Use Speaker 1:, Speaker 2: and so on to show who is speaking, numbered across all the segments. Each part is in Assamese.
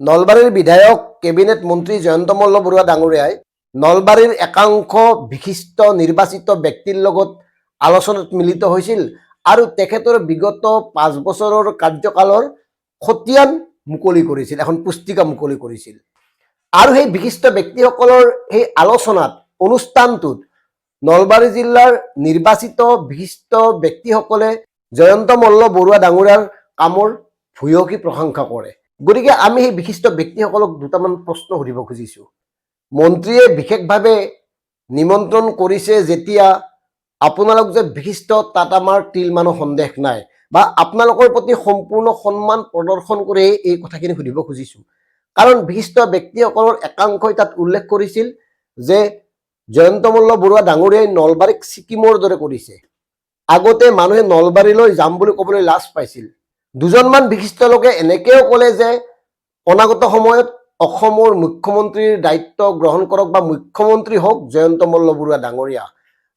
Speaker 1: নলবাৰীৰ বিধায়ক কেবিনেট মন্ত্ৰী জয়ন্ত মল্ল বৰুৱা ডাঙৰীয়াই নলবাৰীৰ একাংশ বিশিষ্ট নিৰ্বাচিত ব্যক্তিৰ লগত আলোচনাত মিলিত হৈছিল আৰু তেখেতৰ বিগত 5 বছৰৰ কাৰ্যকালৰ খতিয়ান মুকলি কৰিছিল, এখন পুস্তিকা মুকলি কৰিছিল। আৰু সেই বিশিষ্ট ব্যক্তিসকলৰ সেই আলোচনাত অনুষ্ঠানটোত নলবাৰী জিলাৰ নিৰ্বাচিত বিশিষ্ট ব্যক্তিসকলে জয়ন্ত মল্ল বৰুৱা ডাঙৰীয়াৰ কামৰ ভূয়সী প্ৰশংসা কৰে। গতিকে আমি সেই বিশিষ্ট ব্যক্তিসকলক দুটামান প্ৰশ্ন সুধিব খুজিছো। মন্ত্ৰীয়ে বিশেষভাৱে নিমন্ত্ৰণ কৰিছে যেতিয়া আপোনালোক যে বিশিষ্ট তাত আমাৰ তিলমানো সন্দেহ নাই, বা আপোনালোকৰ প্ৰতি সম্পূৰ্ণ সন্মান প্ৰদৰ্শন কৰি এই কথাখিনি সুধিব খুজিছো। কাৰণ বিশিষ্ট ব্যক্তিসকলৰ একাংশই তাত উল্লেখ কৰিছিল যে জয়ন্ত মল্ল বৰুৱা ডাঙৰীয়াই নলবাৰীক ছিকিমৰ দৰে কৰিছে। আগতে মানুহে নলবাৰীলৈ যাম বুলি ক'বলৈ লাজ পাইছিল। দুজনমান বিশিষ্ট লোকে এনেকেও ক'লে যে অনাগত সময়ত অসমৰ মুখ্যমন্ত্ৰীৰ দায়িত্ব গ্ৰহণ কৰক বা মুখ্যমন্ত্ৰী হওক জয়ন্ত মল্ল বৰুৱা ডাঙৰীয়া।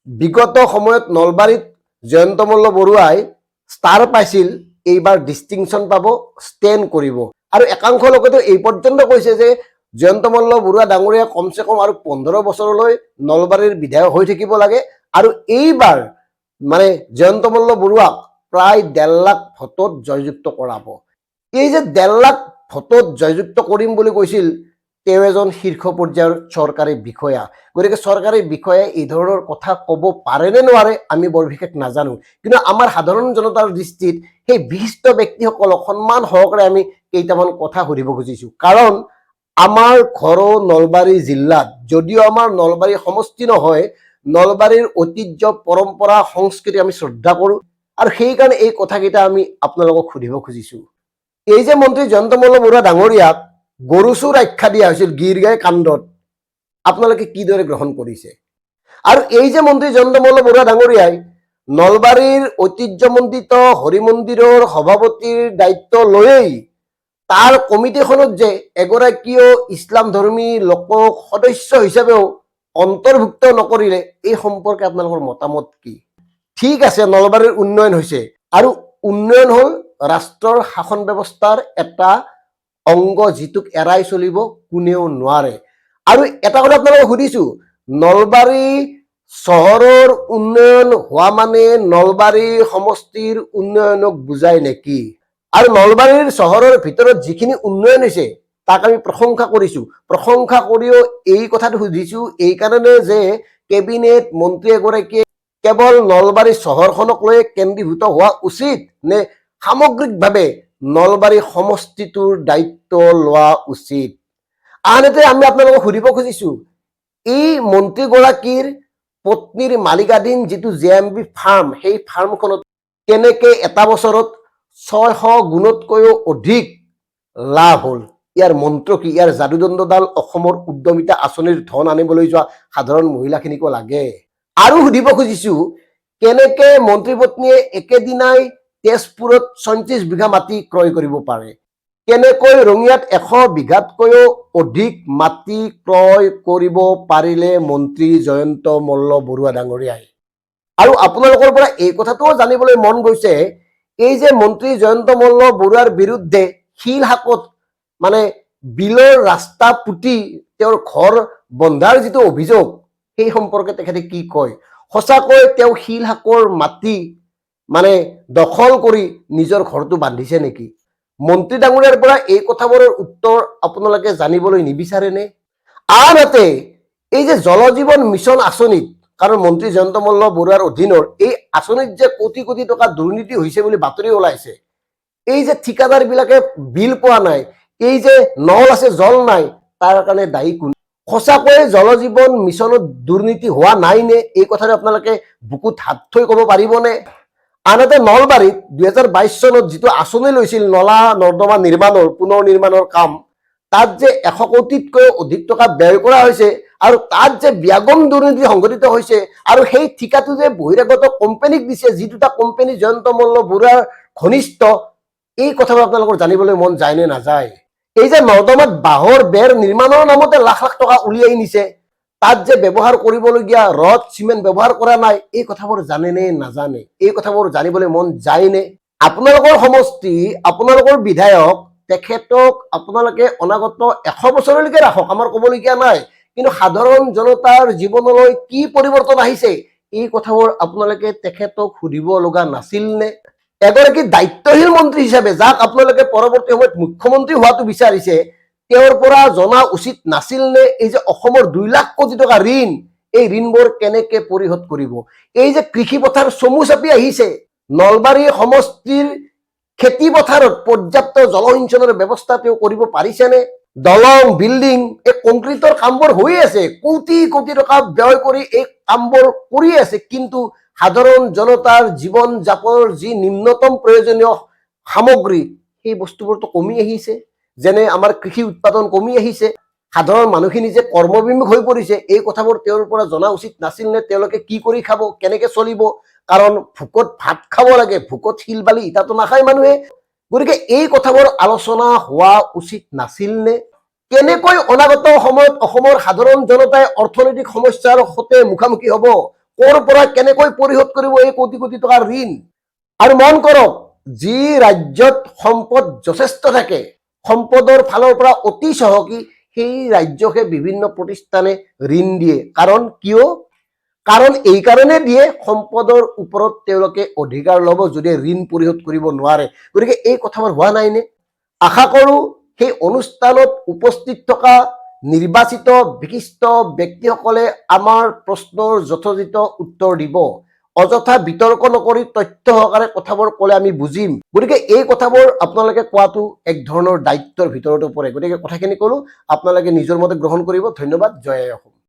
Speaker 1: বিগত সময়ত নলবাৰীত জয়ন্ত মল্ল বৰুৱাই ষ্টাৰ পাইছিল, এইবাৰ ডিষ্টিংশ্যন পাব, ষ্টেণ্ড কৰিব। আৰু একাংশ লোকেতো এই পৰ্যন্ত কৈছে যে জয়ন্ত মল্ল বৰুৱা ডাঙৰীয়া কমচে কম আৰু 15 বছৰলৈ নলবাৰীৰ বিধায়ক হৈ থাকিব লাগে। আৰু এইবাৰ মানে জয়ন্ত মল্ল বৰুৱাক প্ৰায় 1.5 লাখ ভোটত জয়যুক্ত কৰাব। এই যে 1.5 লাখ ভোটত জয়যুক্ত কৰিম বুলি কৈছিল, তেওঁ এজন শীৰ্ষ পৰ্যায়ৰ চৰকাৰী বিষয়া। গতিকে চৰকাৰী বিষয়াই এই ধৰণৰ কথা ক'ব পাৰে নে নোৱাৰে আমি বৰ বিশেষ নাজানো, কিন্তু আমাৰ সাধাৰণ জনতাৰ দৃষ্টিত সেই বিশিষ্ট ব্যক্তিসকলক সন্মান সহকাৰে আমি কেইটামান কথা সুধিব খুজিছো। কাৰণ আমাৰ ঘৰো নলবাৰী জিলাত, যদিও আমাৰ নলবাৰী সমষ্টি নহয়, নলবাৰীৰ ঐতিহ্য পৰম্পৰা সংস্কৃতি আমি শ্ৰদ্ধা কৰোঁ, আৰু সেইকাৰণে এই কথাকেইটা আমি আপোনালোকক সুধিব খুজিছো। এই যে মন্ত্ৰী জয়ন্ত মল্ল বৰুৱা ডাঙৰীয়াক গৰু চোৰ আখ্যা দিয়া হৈছিল গীৰগাই কাণ্ডত, আপোনালোকে কিদৰে গ্ৰহণ কৰিছে? আৰু এই যে মন্ত্ৰী জয়ন্ত মল্ল বৰুৱা ডাঙৰীয়াই নলবাৰীৰ ঐতিহ্যমণ্ডিত হৰি মন্দিৰৰ সভাপতিৰ দায়িত্ব লৈয়েই তাৰ কমিটিখনত যে এগৰাকীও ইছলাম ধৰ্মী লোকক সদস্য হিচাপেও অন্তৰ্ভুক্ত নকৰিলে, এই সম্পৰ্কে আপোনালোকৰ মতামত কি? ঠিক আছে, নলবাৰীৰ উন্নয়ন হৈছে, আৰু উন্নয়ন হ'ল ৰাষ্ট্ৰৰ শাসন ব্যৱস্থাৰ এটা অংগ, যিটোক এৰাই চলিব কোনেও নোৱাৰে। আৰু এটা কথা আপোনালোকক সুধিছো, নলবাৰী চহৰৰ উন্নয়ন হোৱা মানে নলবাৰী সমষ্টিৰ উন্নয়নক বুজায় নেকি? আৰু নলবাৰীৰ চহৰৰ ভিতৰত যিখিনি উন্নয়ন হৈছে তাক আমি প্ৰশংসা কৰিছো। প্ৰশংসা কৰিও এই কথাটো সুধিছো এইকাৰণে যে কেবিনেট মন্ত্ৰী এগৰাকীয়ে কেৱল নলবাৰী চহৰখনক লৈ কেন্দ্ৰীভূত হোৱা উচিত নে সামগ্ৰিকভাৱে নলবাৰী সমষ্টিটোৰ দায়িত্ব লোৱা উচিত? আনহাতে আমি আপোনালোকক সুধিব খুজিছো, এই মন্ত্ৰীগৰাকীৰ পত্নীৰ মালিকাধীন যিটো JMB ফাৰ্ম, সেই ফাৰ্মখনত কেনেকে এটা বছৰত 600 গুণতকৈও অধিক লাভ হ'ল? ইয়াৰ মন্ত্ৰ কি? ইয়াৰ যাদুদণ্ডডাল অসমৰ উদ্যমিতা আঁচনিৰ ধন আনিবলৈ যোৱা সাধাৰণ মহিলাখিনিকো লাগে। আৰু সুধিব খুজিছো, কেনেকে মন্ত্ৰী পত্নীয়ে একেদিনাই তেজপুৰত 34 বিঘা মাটি ক্ৰয় কৰিব পাৰে? কেনেকৈ ৰঙিয়াত 100 বিঘাতকৈও অধিক মাটি ক্ৰয় কৰিব পাৰিলে মন্ত্ৰী জয়ন্ত মল্ল বৰুৱা ডাঙৰীয়াই? আৰু আপোনালোকৰ পৰা এই কথাটোও জানিবলৈ মন গৈছে, এই যে মন্ত্ৰী জয়ন্ত মল্ল বৰুৱাৰ বিৰুদ্ধে শিলহাকত মানে বিলৰ ৰাস্তা পুতি তেওঁৰ ঘৰ বন্ধাৰ যিটো অভিযোগ, সেই সম্পৰ্কে তেখেতে কি কয়? সঁচাকৈ তেওঁ শিলহাকৰ মাটি মানে দখল কৰি নিজৰ ঘৰটো বান্ধিছে নেকি? মন্ত্ৰী ডাঙৰীয়াৰ পৰা এই কথাবোৰৰ উত্তৰ আপোনালোকে জানিবলৈ নিবিচাৰেনে? আনহাতে এই যে জল জীৱন মিছন আঁচনিত, কাৰণ মন্ত্ৰী জয়ন্ত মল্ল বৰুৱাৰ অধীনৰ এই আঁচনিত যে কোটি কোটি টকা দুৰ্নীতি হৈছে বুলি বাতৰি ওলাইছে, এই যে ঠিকাদাৰ বিলাকে বিল পোৱা নাই, এই যে নল আছে জল নাই, তাৰ কাৰণে দায়ী কোন? সঁচাকৈয়ে জল জীৱন মিছনত দুৰ্নীতি হোৱা নাই নে? এই কথাটো আপোনালোকে বুকুত হাত থৈ ক'ব পাৰিবনে? আনহাতে নলবাৰীত 2022 চনত যিটো আঁচনি লৈছিল নলা নৰ্দমা নিৰ্মাণৰ পুনৰ নিৰ্মাণৰ কাম, তাত যে 100 কোটিতকৈও অধিক টকা ব্যয় কৰা হৈছে, আৰু তাত যে ব্যাপক দুৰ্নীতি সংঘটিত হৈছে, আৰু সেই ঠিকাটো যে বহিৰাগত কোম্পানীক দিছে, যি দুটা কোম্পানী জয়ন্ত মল্ল বৰুৱাৰ ঘনিষ্ঠ, এই কথাবোৰ আপোনালোকৰ জানিবলৈ মন যায় নে নাযায়? এই যে নৰ্দমাত বাঁহৰ বেৰ নিৰ্মাণৰ নামতে লাখ লাখ টকা উলিয়াই নিছে, তাত যে ব্যৱহাৰ কৰিবলগীয়া ৰড চিমেণ্ট ব্যৱহাৰ কৰা নাই, এই কথাবোৰ জানে নে নাজানে? এই কথাবোৰ জানিবলৈ মন যায়নে? আপোনালোকৰ সমষ্টি, আপোনালোকৰ বিধায়ক তেখেতক আপোনালোকে অনাগত 100 বছৰলৈকে ৰাখক, আমাৰ ক'বলগীয়া নাই, কিন্তু সাধাৰণ জনতাৰ জীৱনলৈ কি পৰিৱৰ্তন আহিছে এই কথাবোৰ আপোনালোকে তেখেতক সুধিব লগা নাছিল নে? এগৰাকী দায়িত্বশীল মন্ত্ৰী হিচাপে যাক আপোনালোকে পৰৱৰ্তী সময়ত মুখ্যমন্ত্ৰী হোৱাটো বিচাৰিছে, তেওঁৰ পৰা জনা উচিত নাছিল নে এই যে অসমৰ 2 লাখ কোটি টকা ঋণ, এই ঋণবোৰ কেনেকে পৰিশোধ কৰিব? এই যে কৃষি পথাৰ চমু চাপি আহিছে, নলবাৰী সমষ্টিৰ খেতি পথাৰত পৰ্যাপ্ত জলসিঞ্চনৰ ব্যৱস্থা তেওঁ কৰিব পাৰিছেনে? দলং, বিল্ডিং, এই কংক্ৰিটৰ কামবোৰ হৈ আছে, কোটি কোটি টকা ব্যয় কৰি এই কামবোৰ কৰি আছে, কিন্তু সাধাৰণ জনতাৰ জীৱন যাপনৰ যি নিম্নতম প্ৰয়োজনীয় সামগ্ৰী সেই বস্তুবোৰতো কমি আহিছে। যেনে আমাৰ কৃষি উৎপাদন কমি আহিছে, সাধাৰণ মানুহখিনি যে কৰ্মবিমুখ হৈ পৰিছে, এই কথাবোৰ তেওঁৰ পৰা জনা উচিত নাছিল নে? তেওঁলোকে কি কৰি খাব, কেনেকে চলিব? কাৰণ ভোকত ভাত খাব লাগে, ভোকত শিল বালি ইটাটো নাখায় মানুহে। গতিকে এই কথাবোৰ আলোচনা হোৱা উচিত নাছিল নে? কেনেকৈ অনাগত সময়ত অসমৰ সাধাৰণ জনতাই অৰ্থনৈতিক সমস্যাৰ সৈতে মুখামুখি হ'ব? ক'ৰ পৰা কেনেকৈ পৰিশোধ কৰিব এই কোটি কোটি টকাৰ ঋণ? আৰু মন কৰক, যি ৰাজ্যত সম্পদ যথেষ্ট থাকে, সম্পদৰ ফালৰ পৰা অতি চহকী, সেই ৰাজ্যকে বিভিন্ন প্ৰতিষ্ঠানে ঋণ দিয়ে। কাৰণ কিয়? কাৰণ এই কাৰণে দিয়ে, সম্পদৰ ওপৰত তেওঁলোকে অধিকাৰ ল'ব যদি ঋণ পৰিশোধ কৰিব নোৱাৰে। গতিকে এই কথাবোৰ হোৱা নাই নে? আশা কৰো সেই অনুষ্ঠানত উপস্থিত থকা নিৰ্বাচিত বিশিষ্ট ব্যক্তিসকলে আমাৰ প্ৰশ্নৰ যথোচিত উত্তৰ দিব। অযথা বিতৰ্ক নকৰি তথ্য সহকাৰে কথাবোৰ ক'লে আমি বুজিম। গতিকে এই কথাবোৰ আপোনালোকে কোৱাটো এক ধৰণৰ দায়িত্বৰ ভিতৰতে পৰে। গতিকে কথাখিনি ক'লো, আপোনালোকে নিজৰ মতে গ্ৰহণ কৰিব। ধন্যবাদ। জয় আই অসম।